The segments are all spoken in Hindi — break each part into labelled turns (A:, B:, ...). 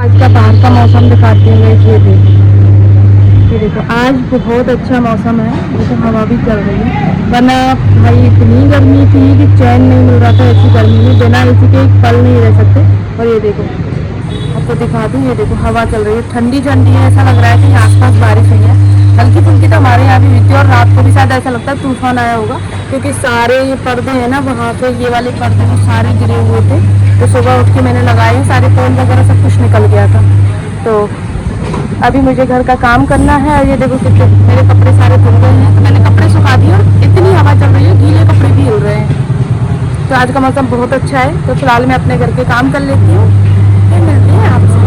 A: आज का बाहर का मौसम दिखाती हूँ गाइस। ये देखो आज बहुत अच्छा मौसम है, जैसे हवा भी चल रही है। वरना भाई इतनी गर्मी थी कि चैन नहीं मिल रहा था। ऐसी गर्मी में बिना एसी के एक पल नहीं रह सकते। और ये देखो आपको दिखा दूँ, ये देखो हवा चल रही है, ठंडी ठंडी है। ऐसा लग रहा है कि आसपास बारिश हुई है, हल्की फुल्की। तो हमारे यहाँ भी हुई थी और रात को भी शायद ऐसा लगता है तूफान आया होगा, क्योंकि सारे पर्दे हैं ना वहाँ पे, ये वाले पर्दे वो सारे गिरे हुए थे। तो सुबह उठ के मैंने लगाए, सारे फोन वगैरह सब कुछ निकल गया था। तो अभी मुझे घर का काम करना है। और ये देखो कितने मेरे कपड़े सारे धुल गए हैं, तो मैंने कपड़े सुखा दिए और इतनी हवा चल रही है, गीले कपड़े भी हिल रहे हैं। तो आज का मौसम बहुत अच्छा है। तो फिलहाल मैं अपने घर के काम कर लेती हूँ, फिर मिलते हैं आपसे।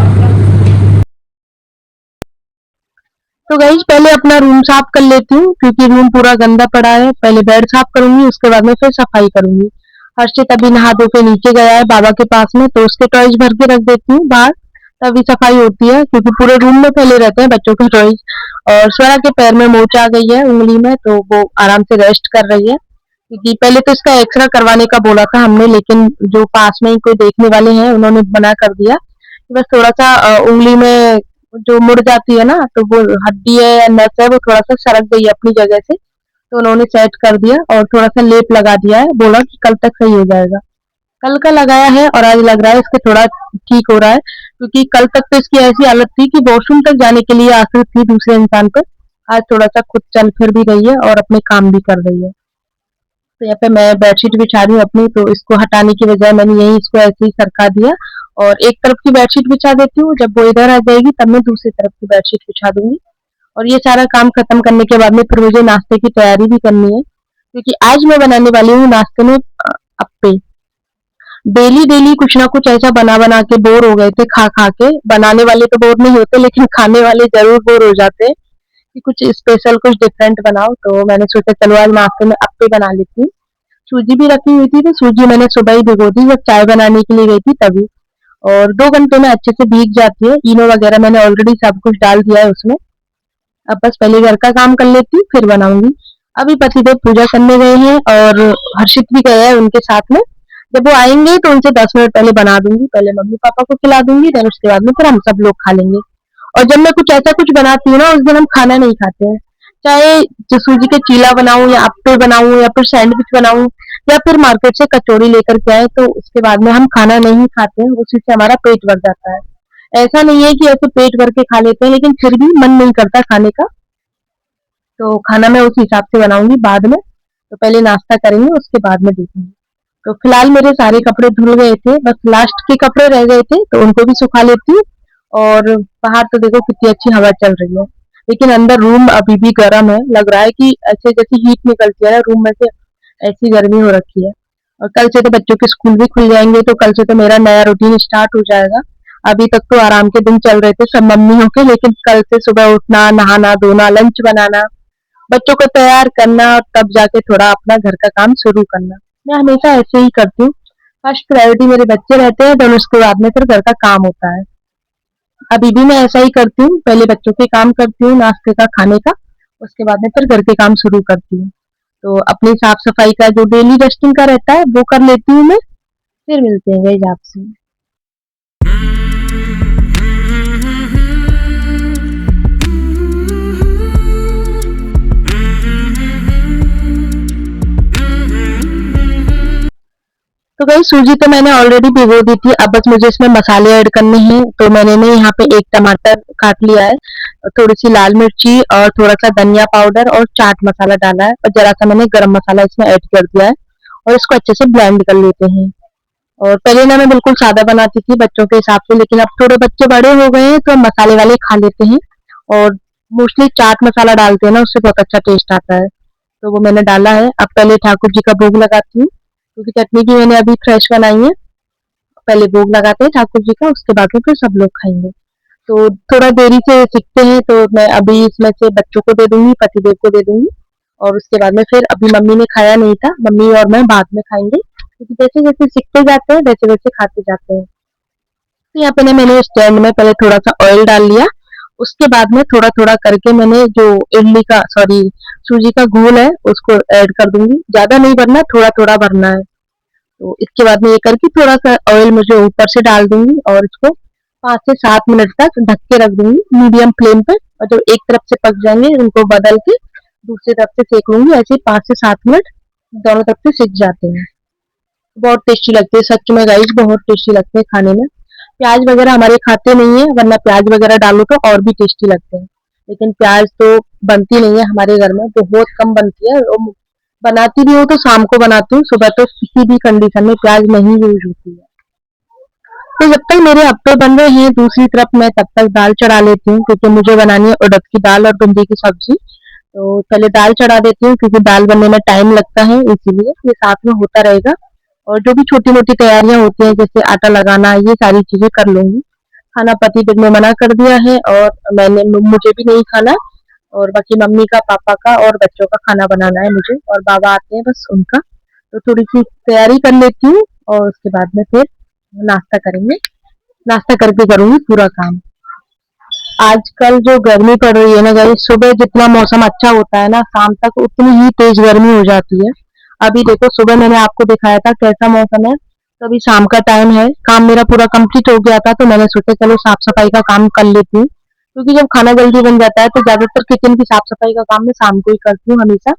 A: तो गाइस पहले अपना रूम साफ कर लेती हूँ, क्योंकि रूम पूरा गंदा पड़ा है। पहले बेड साफ करूंगी, उसके बाद में फिर सफाई करूंगी। हर्षित अभी नहा धो के नीचे गया है बाबा के पास में, तो उसके टॉयज भर के रख देती हूँ बाहर, तभी सफाई होती है। क्योंकि पूरे रूम में फैले रहते हैं बच्चों के टॉयज। और स्वरा के पैर में मोच आ गई है उंगली में, तो वो आराम से रेस्ट कर रही है। क्योंकि पहले तो इसका एक्सरे करवाने का बोला था हमने, लेकिन जो पास में ही कोई देखने वाले हैं उन्होंने मना कर दिया। बस थोड़ा सा उंगली में जो मुड़ जाती है ना, तो वो हड्डी है या नस है, वो थोड़ा सा सरक गई है अपनी जगह से। तो उन्होंने सेट कर दिया और थोड़ा सा लेप लगा दिया है, बोला कि कल तक सही हो जाएगा। कल का लगाया है और आज लग रहा है इसके थोड़ा ठीक हो रहा है। क्योंकि कल तक तो इसकी ऐसी हालत थी कि वॉशरूम तक जाने के लिए आश्रित थी दूसरे इंसान पर। आज थोड़ा सा खुद चल फिर भी रही है और अपने काम भी कर रही है। तो यहाँ पे मैं बेडशीट बिछा रही हूँ अपनी, तो इसको हटाने की बजाय मैंने यही इसको ऐसे ही सरका दिया। और एक तरफ की बेडशीट बिछा देती हूँ, जब वो इधर आ जाएगी तब मैं दूसरी तरफ की बेडशीट बिछा दूंगी। और ये सारा काम खत्म करने के बाद में फिर मुझे नाश्ते की तैयारी भी करनी है, क्योंकि आज मैं बनाने वाली हूँ नाश्ते में अप्पे। डेली डेली कुछ ना कुछ ऐसा बना बना के बोर हो गए थे खा खा के। बनाने वाले तो बोर नहीं होते, लेकिन खाने वाले जरूर बोर हो जाते हैं कि कुछ स्पेशल कुछ डिफरेंट बनाओ। तो मैंने सोचा चलो आज नाश्ते में अप्पे बना लेती हूँ। सूजी भी रखी हुई थी, तो सूजी मैंने सुबह ही भिगो दी जब चाय बनाने के लिए गई थी तभी। और 2 घंटे में अच्छे से भीग जाती है। इनो वगैरह मैंने ऑलरेडी सब कुछ डाल दिया है उसमें। अब बस पहले घर का काम कर लेती हूँ, फिर बनाऊंगी। अभी पतिदेव पूजा करने गए हैं और हर्षित भी गया है उनके साथ में। जब वो आएंगे तो उनसे 10 मिनट पहले बना दूंगी, पहले मम्मी पापा को खिला दूंगी, देन उसके बाद में फिर हम सब लोग खा लेंगे। और जब मैं कुछ ऐसा कुछ बनाती हूँ ना, उस दिन हम खाना नहीं खाते हैं। चाहे जो सूजी के चीला बनाऊं या अप्पे बनाऊं या फिर सैंडविच बनाऊं या फिर मार्केट से कचौड़ी लेकर के आए, तो उसके बाद में हम खाना नहीं खाते हैं, उसी से हमारा पेट भर जाता है। ऐसा नहीं है कि ऐसे पेट भर के खा लेते हैं, लेकिन फिर भी मन नहीं करता खाने का। तो खाना मैं उस हिसाब से बनाऊंगी बाद में। तो पहले नाश्ता करेंगे, उसके बाद में देखेंगे। तो फिलहाल मेरे सारे कपड़े धुल गए थे, बस लास्ट के कपड़े रह गए थे, तो उनको भी सुखा लेती हूँ। और बाहर तो देखो कितनी अच्छी हवा चल रही है, लेकिन अंदर रूम अभी भी गर्म है। लग रहा है कि ऐसे जैसे हीट निकलती है ना रूम में से, ऐसी गर्मी हो रखी है। और कल से तो बच्चों के स्कूल भी खुल जाएंगे, तो कल से तो मेरा नया रूटीन स्टार्ट हो जाएगा। अभी तक तो आराम के दिन चल रहे थे सब मम्मियों के, लेकिन कल से सुबह उठना, नहाना धोना, लंच बनाना, बच्चों को तैयार करना और तब जाके थोड़ा अपना घर का काम शुरू करना। मैं हमेशा ऐसे ही करती हूँ। फर्स्ट प्रायोरिटी मेरे बच्चे रहते हैं, देन उसके बाद में फिर घर का काम होता है। अभी भी मैं ऐसा ही करती हूँ, पहले बच्चों के काम करती हूँ, नाश्ते का, खाने का, उसके बाद में फिर घर के काम शुरू करती हूँ। तो अपनी साफ सफाई का जो डेली डस्टिंग का रहता है वो कर लेती हूँ मैं। फिर मिलते हैं गाइस आपसे। तो गाइस सूजी तो मैंने ऑलरेडी भिगो दी थी, अब बस मुझे इसमें मसाले ऐड करने हैं। तो मैंने ना यहाँ पे एक टमाटर काट लिया है, थोड़ी सी लाल मिर्ची और थोड़ा सा धनिया पाउडर और चाट मसाला डाला है, और जरा सा मैंने गरम मसाला इसमें ऐड कर दिया है। और इसको अच्छे से ब्लेंड कर लेते हैं। और पहले ना मैं बिल्कुल सादा बनाती थी बच्चों के हिसाब से, लेकिन अब थोड़े बच्चे बड़े हो गए हैं तो मसाले वाले खा लेते हैं। और मोस्टली चाट मसाला डालते हैं ना, उससे बहुत अच्छा टेस्ट आता है। तो वो मैंने डाला है। अब पहले ठाकुर जी का भोग लगाती हूँ, क्योंकि चटनी भी मैंने अभी फ्रेश बनाई है। पहले भोग लगाते हैं ठाकुर जी का, उसके बाद में फिर सब लोग खाएंगे। तो थोड़ा देरी से सीखते हैं, तो मैं अभी इसमें से बच्चों को दे दूंगी, पतिदेव को दे दूंगी। और उसके बाद में फिर अभी मम्मी ने खाया नहीं था, मम्मी और मैं बाद में खाएंगे, क्योंकि जैसे जैसे सीखते जाते हैं वैसे वैसे खाते जाते हैं। तो यहाँ पे ना मैंने स्टैंड में पहले थोड़ा सा ऑयल डाल लिया, उसके बाद में थोड़ा थोड़ा करके मैंने जो इडली का सॉरी सूजी का घोल है उसको ऐड कर दूंगी। ज्यादा नहीं भरना, थोड़ा थोड़ा भरना है। तो इसके बाद में ये करके थोड़ा सा ऑयल मुझे ऊपर से डाल दूंगी और इसको 5 से 7 मिनट तक ढक के रख दूंगी मीडियम फ्लेम पे, और जब एक तरफ से पक जाएंगे उनको बदल के दूसरी तरफ से सेक लूंगी। ऐसे ही 5 से 7 मिनट दोनों तरफ से सिक जाते हैं। बहुत टेस्टी लगते हैं, सच में गाइस बहुत टेस्टी लगते हैं खाने में। प्याज वगैरह हमारे खाते नहीं है, वरना प्याज वगैरह डालो तो और भी टेस्टी लगते हैं, लेकिन प्याज तो बनती नहीं है हमारे घर में, तो बहुत कम बनती है। और बनाती भी हूँ तो शाम को बनाती हूँ, सुबह तो किसी भी कंडीशन में प्याज नहीं यूज होती है। तो जब तक मेरे अप्पे बन रहे हैं, दूसरी तरफ मैं तब तक दाल चढ़ा लेती हूँ, क्योंकि मुझे बनानी है उड़द की दाल और भिंडी की सब्जी। तो पहले दाल चढ़ा देती हूँ, क्योंकि दाल बनने में टाइम लगता है, इसीलिए ये साथ में होता रहेगा। और जो भी छोटी-मोटी तैयारियाँ होती हैं, जैसे आटा लगाना, ये सारी चीज़ें कर लूँगी। खाना पति-देव ने मना कर दिया है, और मुझे भी नहीं खाना, और बाकी मम्मी का, पापा का और बच्चों का खाना बनाना है मुझे, और बाबा आते हैं बस उनका। तो थोड़ी-सी तैयारी कर लेती हूँ, और उसके बाद में फिर नाश्ता करेंगे। नाश्ता करके करूँगी पूरा काम। आजकल जो गर्मी पड़ रही है ना गाइस, सुबह जितना मौसम अच्छा होता है ना, शाम तक उतनी ही तेज गर्मी हो जाती है। अभी देखो सुबह मैंने आपको दिखाया था कैसा मौसम है, तो अभी शाम का टाइम है, काम मेरा पूरा कंप्लीट हो गया था, तो मैंने सोचा चलो साफ-सफाई का काम कर लेती हूँ। क्योंकि जब खाना जल्दी बन जाता है, तो ज़्यादातर किचन की साफ-सफाई का काम मैं शाम को ही करती हूँ हमेशा।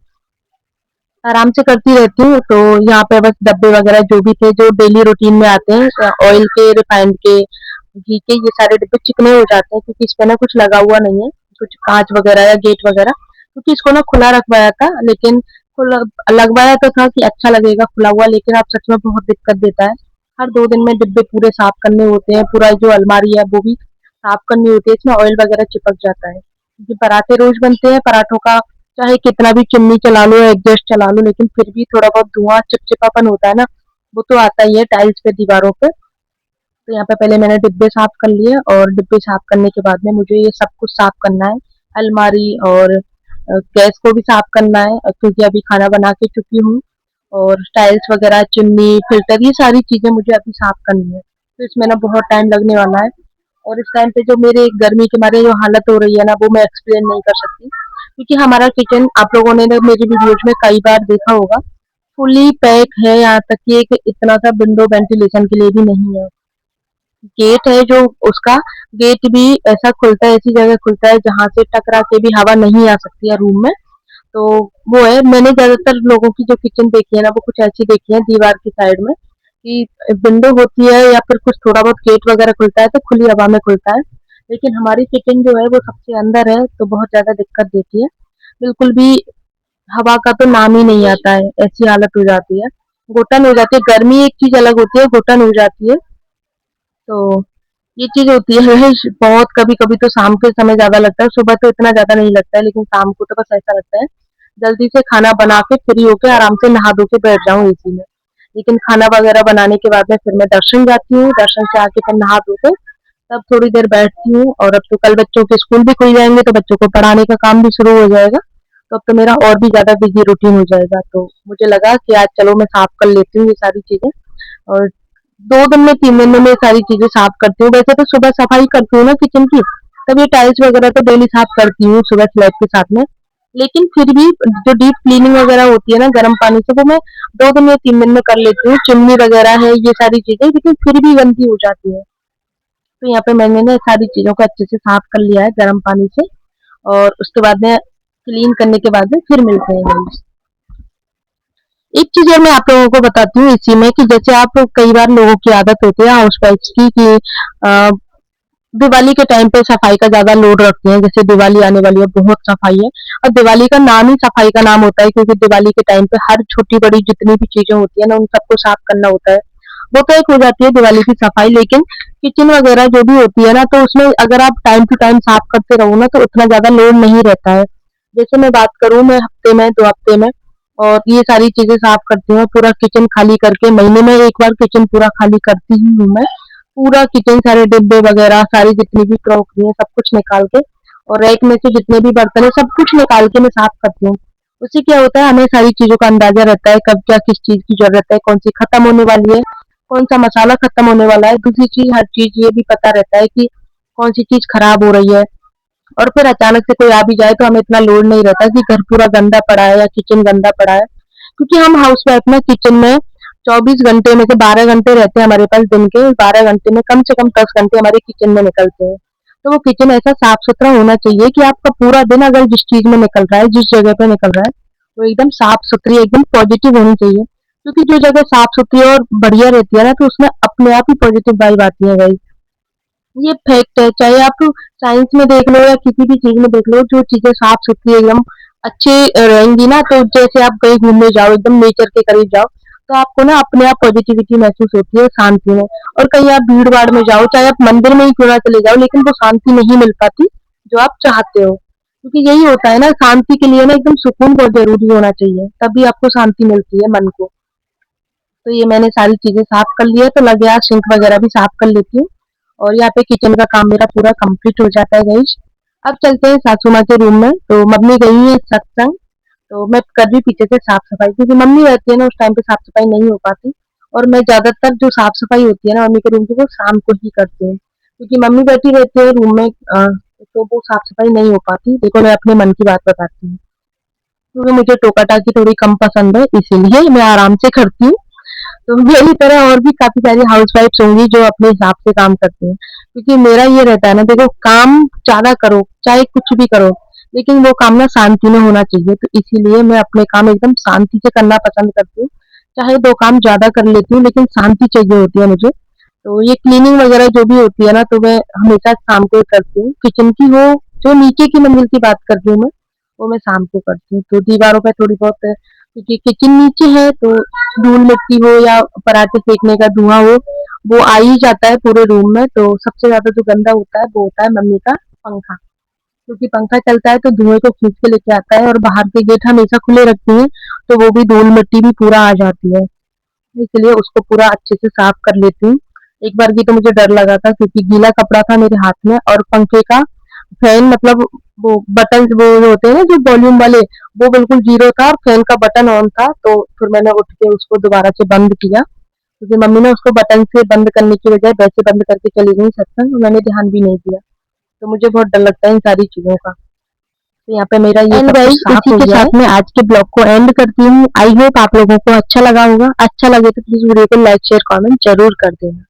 A: आराम से करती रहती हूँ, तो यहाँ पे बस डब्बे वगैरह जो भी थे, जो डेली रूटीन में आते हैं, ऑयल के, रिफाइंड के, घी के, ये सारे डिब्बे चिकने हो जाते हैं, क्योंकि इस पे ना कुछ लगा हुआ नहीं है, कुछ कांच वगैरह या गेट वगैरह, क्योंकि इसको ना खुला रखवाया था, लेकिन खुला लगवाया तो था कि अच्छा लगेगा खुला हुआ, लेकिन अब सच में बहुत दिक्कत देता है। हर 2 दिन में डिब्बे पूरे साफ करने होते हैं, पूरा जो अलमारी है वो भी साफ करनी होती है, इसमें ऑयल वगैरह चिपक जाता है। क्योंकि पराठे रोज बनते हैं, पराठों का चाहे कितना भी चिमनी चला लो, एडजस्ट चला लो, लेकिन फिर भी थोड़ा बहुत धुआं चिपचिपापन होता है ना, वो तो आता ही है टाइल्स पे, दीवारों पे। तो यहाँ पे पहले मैंने डिब्बे साफ कर लिए, और डिब्बे साफ करने के बाद में मुझे ये सब कुछ साफ करना है, अलमारी और गैस को भी साफ करना है, क्योंकि अभी खाना बना के चुकी हूँ, और टाइल्स वगैरह, चिमनी, फिल्टर, ये सारी चीजें मुझे अभी साफ करनी है, तो इसमें ना बहुत टाइम लगने वाला है। और इस टाइम पे जो मेरे गर्मी के मारे जो हालत हो रही है ना, वो मैं एक्सप्लेन नहीं कर सकती, क्योंकि हमारा किचन आप लोगों ने मेरी वीडियोज में कई बार देखा होगा, फुली पैक है, यहाँ तक कि एक इतना सा विंडो वेंटिलेशन के लिए भी नहीं है। गेट है जो उसका, गेट भी ऐसा खुलता है, ऐसी जगह खुलता है जहाँ से टकरा के भी हवा नहीं आ सकती है रूम में। तो वो है, मैंने ज्यादातर लोगों की जो किचन देखी है ना, वो कुछ ऐसी देखी है दीवार की साइड में, कि विंडो होती है या फिर कुछ थोड़ा बहुत गेट वगैरह खुलता है तो खुली हवा में खुलता है। लेकिन हमारी किचन जो है वो सबसे अंदर है, तो बहुत ज्यादा दिक्कत देती है, बिल्कुल भी हवा का तो नाम ही नहीं आता है, ऐसी हालत हो जाती है, घुटन हो जाती है। गर्मी एक चीज अलग होती है, घुटन हो जाती है। तो ये चीज होती है बहुत, कभी कभी तो शाम के समय ज्यादा लगता है, सुबह तो इतना ज्यादा नहीं लगता है, लेकिन शाम को तो बस ऐसा लगता है जल्दी से खाना बना के फ्री होके आराम से नहा धो के बैठ जाऊं एसी में। लेकिन खाना वगैरह बनाने के बाद में फिर मैं दर्शन जाती हूँ, दर्शन से आके फिर नहा धो के तब थोड़ी देर बैठती हूँ। और अब तो कल बच्चों के स्कूल भी खुल जाएंगे, तो बच्चों को पढ़ाने का काम भी शुरू हो जाएगा, तो अब तो मेरा और भी ज्यादा बिजी रूटीन हो जाएगा। तो मुझे लगा कि आज चलो मैं साफ कर लेती हूँ ये सारी चीजें, और 2 दिन में 3 दिन में मैं सारी चीजें साफ करती हूँ। वैसे तो सुबह सफाई करती हूँ ना किचन की, तब ये टाइल्स वगैरह तो डेली साफ करती हूँ सुबह स्लैब के साथ में, लेकिन फिर भी जो डीप क्लीनिंग वगैरह होती है ना गर्म पानी से, वो मैं 2 दिन या 3 दिन में कर लेती हूँ। चिमनी वगैरह है, ये सारी चीजें, लेकिन फिर भी गंदी हो जाती है। तो यहाँ पे मैंने ना सारी चीजों को अच्छे से साफ कर लिया है गर्म पानी से, और उसके बाद में क्लीन करने के बाद में फिर मिलते हैं गाइस। एक चीज और मैं आप लोगों को बताती हूँ इसी में, कि जैसे आप कई बार लोगों की आदत होती है हाउस वाइफ की, कि अ, दिवाली के टाइम पे सफाई का ज्यादा लोड रखते हैं, जैसे दिवाली आने वाली है, बहुत सफाई है, और दिवाली का नाम ही सफाई का नाम होता है, क्योंकि दिवाली के टाइम पे हर छोटी बड़ी जितनी भी चीजें होती है ना, उन सबको साफ करना होता है। वो तो एक हो जाती है दिवाली की सफाई, लेकिन किचन वगैरह जो भी होती है ना, तो उसमें अगर आप टाइम टू टाइम साफ करते रहो ना, तो उतना ज्यादा लोड नहीं रहता है। जैसे मैं बात करूँ, मैं हफ्ते में 2 हफ्ते में और ये सारी चीजें साफ करती हूँ, पूरा किचन खाली करके, महीने में एक बार किचन पूरा खाली करती ही हूँ मैं। पूरा किचन, सारे डिब्बे वगैरह, सारी जितनी भी क्रॉकरी है, सब कुछ निकाल के, और रैक में से जितने भी बर्तन है, सब कुछ निकाल के मैं साफ करती हूँ। उससे क्या होता है, हमें सारी चीजों का अंदाजा रहता है, कब क्या किस चीज की जरूरत है, कौन सी खत्म होने वाली है, कौन सा मसाला खत्म होने वाला है। दूसरी चीज, हर चीज ये भी पता रहता है कि कौन सी चीज खराब हो रही है। और फिर अचानक से कोई आ भी जाए तो हमें इतना लोड नहीं रहता कि घर पूरा गंदा पड़ा है या किचन गंदा पड़ा है, क्योंकि हम हाउस वाइफ में किचन में 24 घंटे में से 12 घंटे रहते हैं हमारे पास दिन के, 12 घंटे में कम से कम 10 घंटे हमारे किचन में निकलते हैं। तो वो किचन ऐसा साफ-सुथरा होना चाहिए कि आपका पूरा दिन अगर जिस चीज़ में निकल रहा है, जिस जगह पे निकल रहा है, वो एकदम साफ-सुथरी, एकदम पॉजिटिव होनी चाहिए। क्योंकि जो जगह साफ-सुथरी और बढ़िया रहती है ना, तो उसमें अपने आप ही पॉजिटिव वाइब आती है गाइस। ये फैक्ट है, चाहे आप साइंस में देख लो या किसी भी चीज़ में देख लो, जो चीज़ें साफ-सुथरी एकदम अच्छी रहेंगी ना, तो जैसे आप कहीं घूमने जाओ, एकदम नेचर के करीब जाओ, तो आपको ना अपने आप पॉजिटिविटी महसूस होती है, शांति में। और कहीं आप भीड़-भाड़ में जाओ, चाहे आप मंदिर में ही क्यों ना चले जाओ, लेकिन वो शांति नहीं मिल पाती, जो आप चाहते हो। क्योंकि यही होता है ना, शांति के लिए ना एकदम सुकून बहुत ज़रूरी होना चाहिए, तभी आपको शांति मिलती है मन को। तो ये मैंने सारी चीज़ें साफ कर ली है, तो लगे आज सिंक वगैरह भी साफ कर लेती हूँ। और यहाँ पे किचन का काम मेरा पूरा कंप्लीट हो जाता है गाइस। अब चलते हैं सासू माँ के रूम में। तो मम्मी गई है सत्संग, तो मैं कर रही पीछे से साफ सफाई, क्योंकि मम्मी रहती है ना उस टाइम पे साफ सफाई नहीं हो पाती। और मैं ज्यादातर जो साफ सफाई होती है ना मम्मी के रूम की, वो शाम को ही करती हूँ, क्योंकि मम्मी बैठी रहती है रूम में, तो वो साफ सफाई नहीं हो पाती। देखो मैं अपने मन की बात बताती हूँ, क्योंकि मुझे टोका टाकी थोड़ी कम पसंद है, इसीलिए मैं आराम से करती हूँ। तो मेरी तरह और भी काफ़ी सारी हाउसवाइफ्स होंगी जो अपने हिसाब से काम करती हैं। क्योंकि मेरा ये रहता है ना, देखो काम ज़्यादा करो, चाहे कुछ भी करो, लेकिन वो काम ना शांति में होना चाहिए। तो इसीलिए मैं अपने काम एकदम शांति से करना पसंद करती हूँ। चाहे 2 काम ज़्यादा कर लेती हूँ, लेकिन शांति चाहिए होती है मुझे। तो ये क्लीनिंग वगैरह जो भी होती है ना, तो मैं हमेशा शाम को ही करती हूँ। किचन की हो, जो नीचे की मंजिल की बात कर रही हूँ मैं, वो मैं शाम को करती हूँ। तो दीवारों पे थोड़ी बहुत, क्योंकि किचन नीचे है, तो धूल मिट्टी हो या पराठे सेकने का धुआं हो, वो आ ही जाता है पूरे रूम में। तो सबसे ज्यादा जो गंदा होता है वो होता है मम्मी का पंखा, क्योंकि पंखा चलता है तो धुएं को खींच के लेके आता है, और बाहर के गेट हमेशा खुले रखती है, तो वो भी धूल मिट्टी भी पूरा आ जाती है। इसलिए उसको पूरा अच्छे से साफ कर लेती हूँ। एक बार की तो मुझे डर लगा था, क्योंकि गीला कपड़ा था मेरे हाथ में, और पंखे का फैन, मतलब वो बटन वो होते हैं ना जो वॉल्यूम वाले, वो बिल्कुल जीरो था, और फैन का बटन ऑन था। तो फिर मैंने उठ के उसको दोबारा से बंद किया, क्योंकि मम्मी ने उसको बटन से बंद करने की बजाय वैसे बंद करके चली गई सत्संग, मैंने ध्यान भी नहीं दिया। तो मुझे बहुत डर लगता है इन सारी चीजों का। तो यहाँ पे मेरा ये
B: एंड
A: सब कुछ
B: गाइस
A: साफ
B: इसी
A: हो
B: के
A: गया है।
B: साथ में आज के ब्लॉग को एंड करती हूँ। आई होप आप लोगों को अच्छा लगा होगा। अच्छा लगे तो प्लीज वीडियो को लाइक शेयर कमेंट जरूर कर देना।